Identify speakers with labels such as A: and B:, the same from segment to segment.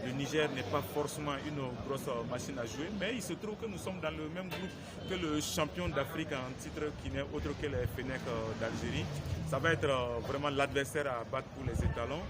A: le Niger n'est pas forcément une grosse machine à jouer, mais il se trouve que nous sommes dans le même groupe que le champion d'Afrique en titre qui n'est autre que le Fennec d'Algérie. Ça va être vraiment l'adversaire à battre pour les étalons.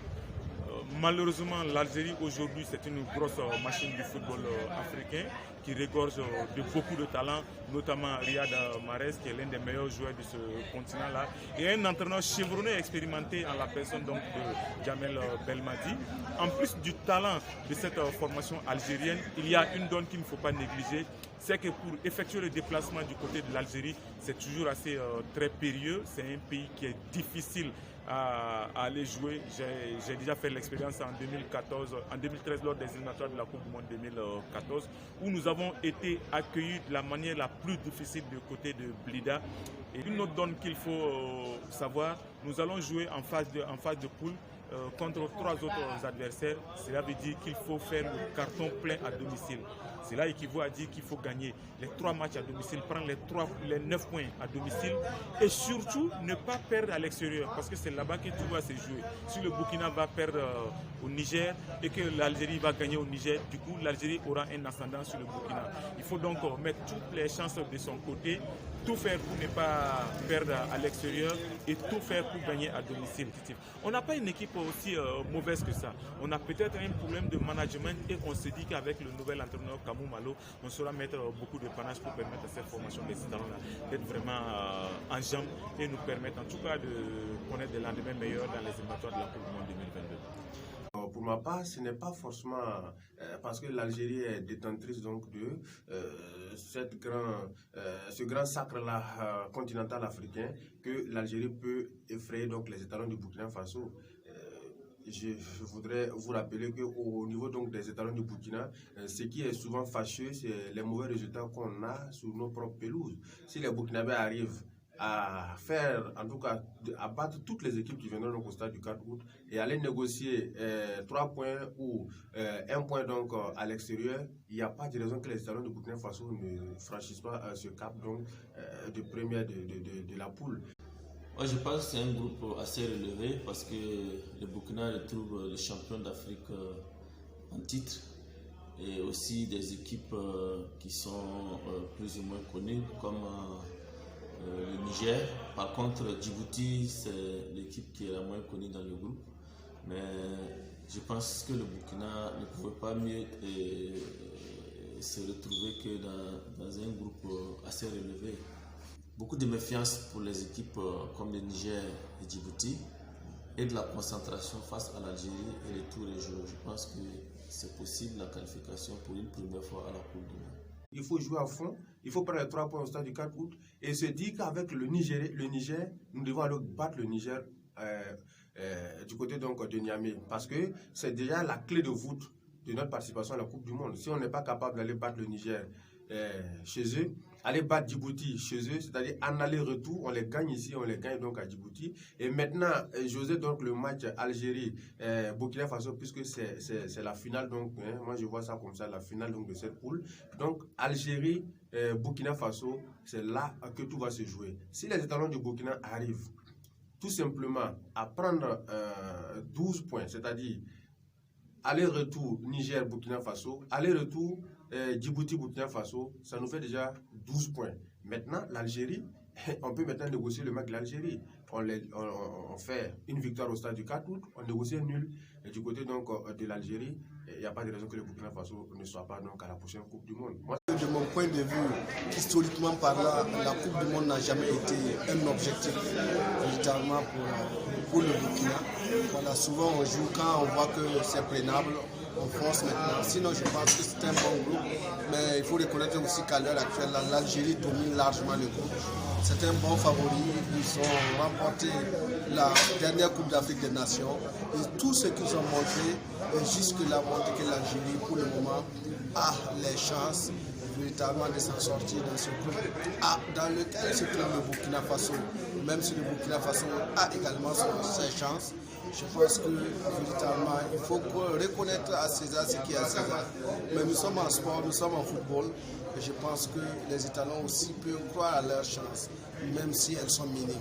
A: Malheureusement, l'Algérie aujourd'hui, c'est une grosse machine du football africain qui regorge de beaucoup de talents, notamment Riyad Mahrez, qui est l'un des meilleurs joueurs de ce continent-là, et un entraîneur chevronné et expérimenté en la personne donc de Djamel Belmadi. En plus du talent de cette formation algérienne, il y a une donne qu'il ne faut pas négliger, c'est que pour effectuer le déplacement du côté de l'Algérie, c'est toujours assez très périlleux. C'est un pays qui est difficile à aller jouer. J'ai déjà fait l'expérience en 2013 lors des éliminatoires de la Coupe du Monde 2014 où nous avons été accueillis de la manière la plus difficile du côté de Blida. Et une autre donne qu'il faut savoir, nous allons jouer en phase de poule contre 3 autres adversaires. Cela veut dire qu'il faut faire le carton plein à domicile. Cela équivaut à dire qu'il faut gagner les 3 matchs à domicile, prendre les 9 points à domicile et surtout ne pas perdre à l'extérieur parce que c'est là-bas que tout va se jouer. Si le Burkina va perdre au Niger et que l'Algérie va gagner au Niger, du coup l'Algérie aura un ascendant sur le Burkina. Il faut donc mettre toutes les chances de son côté, tout faire pour ne pas perdre à l'extérieur et tout faire pour gagner à domicile. On n'a pas une équipe aussi mauvaise que ça. On a peut-être un problème de management et on se dit qu'avec le nouvel entraîneur Kamou Malo, on saura mettre beaucoup de panache pour permettre à cette formation des talents-là d'être vraiment en jambes et nous permettre en tout cas de connaître des lendemains meilleurs dans les éliminatoires de la Coupe du Monde 2022.
B: Pour ma part, ce n'est pas forcément parce que l'Algérie est détentrice donc de ce grand sacre-là continental africain que l'Algérie peut effrayer donc les étalons du Burkina Faso. Je voudrais vous rappeler qu'au niveau donc des étalons du Burkina, ce qui est souvent fâcheux, c'est les mauvais résultats qu'on a sur nos propres pelouses. Si les Burkinabés arrivent à faire, en tout cas, à battre toutes les équipes qui viendront donc au stade du 4 août et aller négocier 3 points ou 1 point donc à l'extérieur, il n'y a pas de raison que les étalons de Burkina Faso ne franchissent pas ce cap donc de première de la poule.
C: Moi, je pense que c'est un groupe assez relevé parce que le Burkina retrouve le champion d'Afrique en titre et aussi des équipes qui sont plus ou moins connues comme le Niger. Par contre, Djibouti, c'est l'équipe qui est la moins connue dans le groupe. Mais je pense que le Burkina ne pouvait pas mieux se retrouver que dans un groupe assez relevé. Beaucoup de méfiance pour les équipes comme le Niger et Djibouti et de la concentration face à l'Algérie et de tous les jours. Je pense que c'est possible la qualification pour une première fois à la Coupe du Monde.
B: Il faut jouer à fond, il faut prendre les 3 points au stade du 4 août et se dire qu'avec le Niger, nous devons aller battre le Niger du côté donc de Niamey parce que c'est déjà la clé de voûte de notre participation à la Coupe du Monde. Si on n'est pas capable d'aller battre le Niger chez eux, aller battre Djibouti chez eux, c'est-à-dire en aller-retour, on les gagne ici, on les gagne donc à Djibouti. Et maintenant, José, donc le match Algérie-Burkina Faso, puisque c'est la finale, donc moi je vois ça comme ça, la finale donc, de cette poule. Donc Algérie-Burkina Faso, c'est là que tout va se jouer. Si les étalons du Burkina arrivent tout simplement à prendre 12 points, c'est-à-dire aller-retour Niger-Burkina Faso, aller-retour Djibouti-Burkina Faso, ça nous fait déjà 12 points. Maintenant, l'Algérie, on peut maintenant négocier le match de l'Algérie. On fait une victoire au stade du 4 août, on négocie un nul. Et du côté donc, de l'Algérie, il n'y a pas de raison que le Burkina Faso ne soit pas donc, à la prochaine Coupe du Monde.
D: De mon point de vue, historiquement parlant, la Coupe du Monde n'a jamais été un objectif véritablement pour le Burkina. Voilà, souvent on joue quand on voit que c'est prénable, on fonce maintenant. Sinon, je pense que c'est un bon groupe, mais il faut reconnaître aussi qu'à l'heure actuelle, l'Algérie domine largement le groupe. C'est un bon favori, ils ont remporté la dernière Coupe d'Afrique des Nations et tout ce qu'ils ont montré jusque-là montre que l'Algérie, pour le moment, a les chances véritablement de s'en sortir dans ce groupe dans lequel se trouve le Burkina Faso. Même si le Burkina Faso a également ses chances, je pense que véritablement il faut reconnaître à César ce qui est à César. Mais nous sommes en sport, nous sommes en football et je pense que les Étalons aussi peuvent croire à leurs chances, même si elles sont minimes.